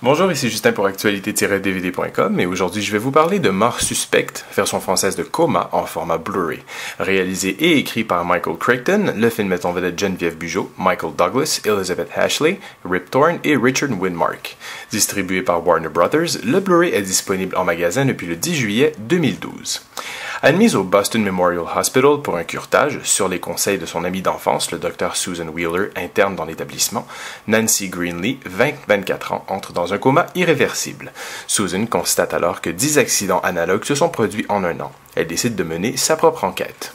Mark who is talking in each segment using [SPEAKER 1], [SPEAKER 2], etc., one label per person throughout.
[SPEAKER 1] Bonjour, ici Justin pour actualité-dvd.com et aujourd'hui je vais vous parler de Mort suspecte, version française de Coma en format Blu-ray. Réalisé et écrit par Michael Crichton, le film met en vedette Geneviève Bujold, Michael Douglas, Elizabeth Ashley, Rip Torn et Richard Widmark. Distribué par Warner Brothers, le Blu-ray est disponible en magasin depuis le 10 juillet 2012. Admise au Boston Memorial Hospital pour un curetage sur les conseils de son amie d'enfance, le docteur Susan Wheeler, interne dans l'établissement, Nancy Greenlee, 24 ans, entre dans un coma irréversible. Susan constate alors que 10 accidents analogues se sont produits en un an. Elle décide de mener sa propre enquête.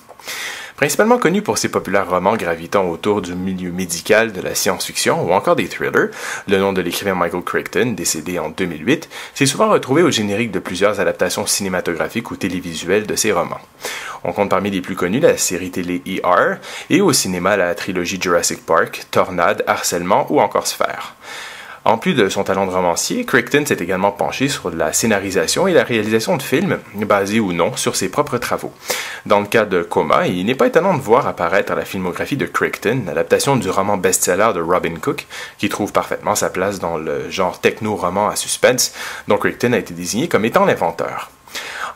[SPEAKER 1] Principalement connu pour ses populaires romans gravitant autour du milieu médical, de la science-fiction ou encore des thrillers, le nom de l'écrivain Michael Crichton, décédé en 2008, s'est souvent retrouvé au générique de plusieurs adaptations cinématographiques ou télévisuelles de ses romans. On compte parmi les plus connus la série télé ER et au cinéma la trilogie Jurassic Park, Tornade, Harcèlement ou encore Sphère. En plus de son talent de romancier, Crichton s'est également penché sur la scénarisation et la réalisation de films, basés ou non sur ses propres travaux. Dans le cas de Coma, il n'est pas étonnant de voir apparaître la filmographie de Crichton, l'adaptation du roman best-seller de Robin Cook, qui trouve parfaitement sa place dans le genre techno-roman à suspense, dont Crichton a été désigné comme étant l'inventeur.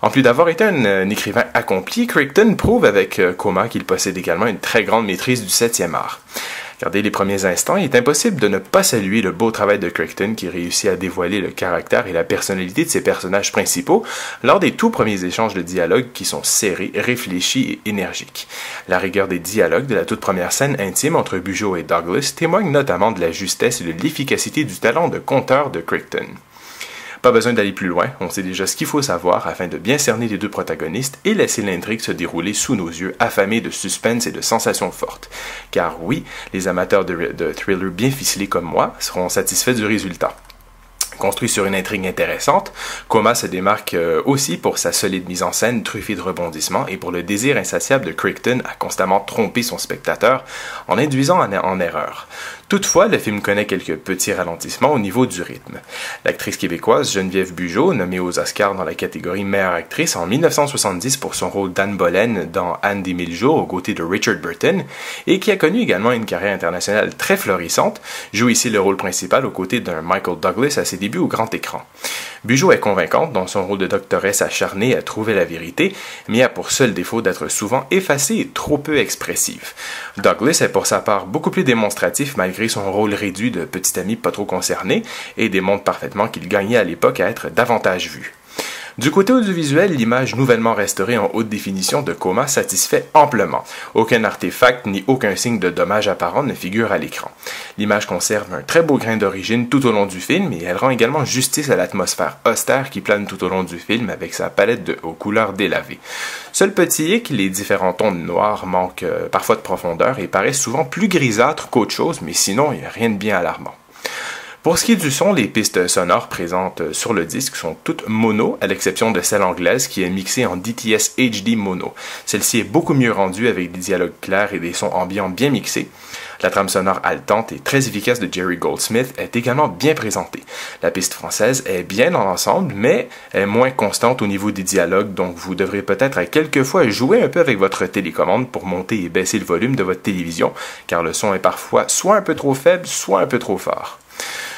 [SPEAKER 1] En plus d'avoir été un écrivain accompli, Crichton prouve avec Coma qu'il possède également une très grande maîtrise du 7e art. Car dès les premiers instants, il est impossible de ne pas saluer le beau travail de Crichton qui réussit à dévoiler le caractère et la personnalité de ses personnages principaux lors des tout premiers échanges de dialogue qui sont serrés, réfléchis et énergiques. La rigueur des dialogues de la toute première scène intime entre Bujold et Douglas témoigne notamment de la justesse et de l'efficacité du talent de conteur de Crichton. Pas besoin d'aller plus loin, on sait déjà ce qu'il faut savoir afin de bien cerner les deux protagonistes et laisser l'intrigue se dérouler sous nos yeux, affamés de suspense et de sensations fortes. Car oui, les amateurs de thrillers bien ficelés comme moi seront satisfaits du résultat. Construit sur une intrigue intéressante, Coma se démarque aussi pour sa solide mise en scène truffée de rebondissements et pour le désir insatiable de Crichton à constamment tromper son spectateur en induisant en erreur. Toutefois, le film connaît quelques petits ralentissements au niveau du rythme. L'actrice québécoise Geneviève Bujold, nommée aux Oscars dans la catégorie meilleure actrice en 1970 pour son rôle d'Anne Boleyn dans Anne des 1000 jours aux côtés de Richard Burton, et qui a connu également une carrière internationale très florissante, joue ici le rôle principal aux côtés d'un Michael Douglas à ses débuts au grand écran. Bujold est convaincante dans son rôle de doctoresse acharnée à trouver la vérité, mais a pour seul défaut d'être souvent effacée et trop peu expressive. Douglas est pour sa part beaucoup plus démonstratif malgré son rôle réduit de petit ami pas trop concerné et démontre parfaitement qu'il gagnait à l'époque à être davantage vu. Du côté audiovisuel, l'image nouvellement restaurée en haute définition de Coma satisfait amplement. Aucun artefact ni aucun signe de dommage apparent ne figure à l'écran. L'image conserve un très beau grain d'origine tout au long du film et elle rend également justice à l'atmosphère austère qui plane tout au long du film avec sa palette aux couleurs délavées. Seul petit hic, les différents tons de noir manquent parfois de profondeur et paraissent souvent plus grisâtres qu'autre chose, mais sinon, il n'y a rien de bien alarmant. Pour ce qui est du son, les pistes sonores présentes sur le disque sont toutes mono, à l'exception de celle anglaise qui est mixée en DTS HD mono. Celle-ci est beaucoup mieux rendue avec des dialogues clairs et des sons ambiants bien mixés. La trame sonore haletante et très efficace de Jerry Goldsmith est également bien présentée. La piste française est bien dans l'ensemble, mais est moins constante au niveau des dialogues, donc vous devrez peut-être à quelques fois jouer un peu avec votre télécommande pour monter et baisser le volume de votre télévision, car le son est parfois soit un peu trop faible, soit un peu trop fort.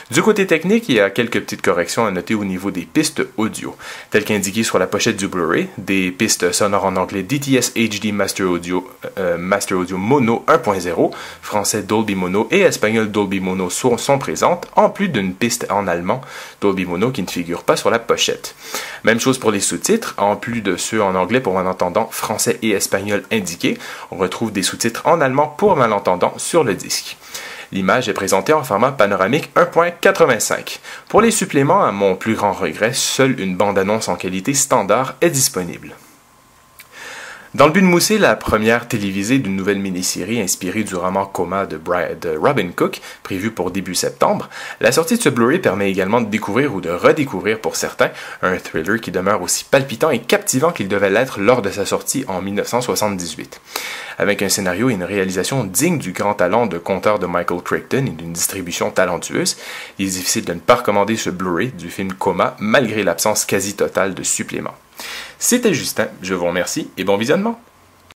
[SPEAKER 1] Du côté technique, il y a quelques petites corrections à noter au niveau des pistes audio. Telles qu'indiquées sur la pochette du Blu-ray, des pistes sonores en anglais DTS HD Master Audio Mono 1.0, français Dolby Mono et espagnol Dolby Mono sont présentes, en plus d'une piste en allemand Dolby Mono qui ne figure pas sur la pochette. Même chose pour les sous-titres, en plus de ceux en anglais pour malentendants, français et espagnol indiqués, on retrouve des sous-titres en allemand pour malentendants sur le disque. L'image est présentée en format panoramique 1.85. Pour les suppléments, à mon plus grand regret, seule une bande-annonce en qualité standard est disponible. Dans le but de mousser la première télévisée d'une nouvelle mini-série inspirée du roman Coma de Robin Cook, prévue pour début septembre, la sortie de ce Blu-ray permet également de découvrir ou de redécouvrir pour certains un thriller qui demeure aussi palpitant et captivant qu'il devait l'être lors de sa sortie en 1978. Avec un scénario et une réalisation dignes du grand talent de conteur de Michael Crichton et d'une distribution talentueuse, il est difficile de ne pas recommander ce Blu-ray du film Coma malgré l'absence quasi totale de suppléments. C'était Justin, je vous remercie et bon visionnement.